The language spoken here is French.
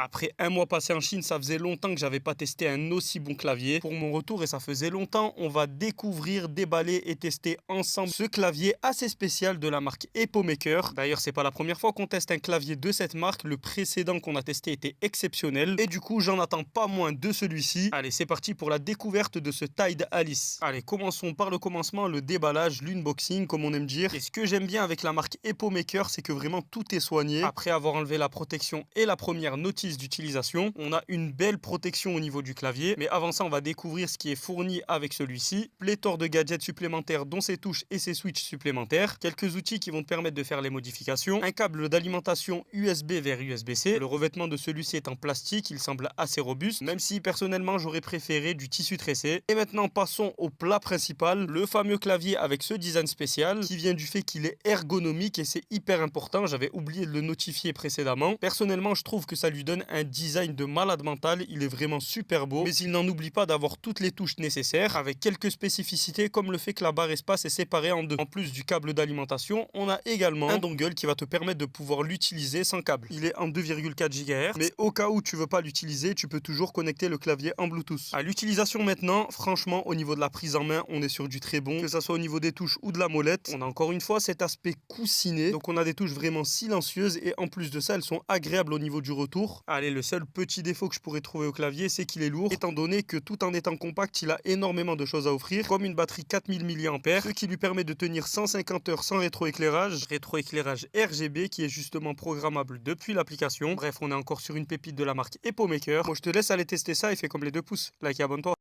Après un mois passé en Chine, ça faisait longtemps que j'avais pas testé un aussi bon clavier. Pour mon retour, et ça faisait longtemps, on va découvrir, déballer et tester ensemble ce clavier assez spécial de la marque EpoMaker. D'ailleurs, c'est pas la première fois qu'on teste un clavier de cette marque. Le précédent qu'on a testé était exceptionnel. Et du coup, j'en attends pas moins de celui-ci. Allez, c'est parti pour la découverte de ce Tide Alice. Allez, commençons par le commencement, le déballage, l'unboxing, comme on aime dire. Et ce que j'aime bien avec la marque EpoMaker, c'est que vraiment tout est soigné. Après avoir enlevé la protection et la première notice d'utilisation, on a une belle protection au niveau du clavier. Mais avant ça, on va découvrir ce qui est fourni avec celui-ci. Pléthore de gadgets supplémentaires, dont ses touches et ses switches supplémentaires. Quelques outils qui vont te permettre de faire les modifications. Un câble d'alimentation USB vers USB-C. Le revêtement de celui-ci est en plastique, il semble assez robuste, même si personnellement j'aurais préféré du tissu tressé. Et maintenant passons au plat principal, le fameux clavier avec ce design spécial qui vient du fait qu'il est ergonomique et c'est hyper important, j'avais oublié de le notifier précédemment. Personnellement, je trouve que ça lui donne un design de malade mental, il est vraiment super beau, mais il n'en oublie pas d'avoir toutes les touches nécessaires avec quelques spécificités comme le fait que la barre espace est séparée en deux. En plus du câble d'alimentation, on a également un dongle qui va te permettre de pouvoir l'utiliser sans câble. Il est en 2,4 GHz, mais au cas où tu veux pas l'utiliser, tu peux toujours connecter le clavier en Bluetooth. À l'utilisation maintenant, franchement, au niveau de la prise en main, on est sur du très bon, que ça soit au niveau des touches ou de la molette. On a encore une fois cet aspect coussiné, donc on a des touches vraiment silencieuses et en plus de ça, elles sont agréables au niveau du retour. Allez, le seul petit défaut que je pourrais trouver au clavier, c'est qu'il est lourd, étant donné que tout en étant compact, il a énormément de choses à offrir, comme une batterie 4000 mAh, ce qui lui permet de tenir 150 heures sans rétroéclairage RGB qui est justement programmable depuis l'application. Bref, on est encore sur une pépite de la marque EpoMaker. Moi, je te laisse aller tester ça et fais comme les deux pouces. Like et abonne-toi.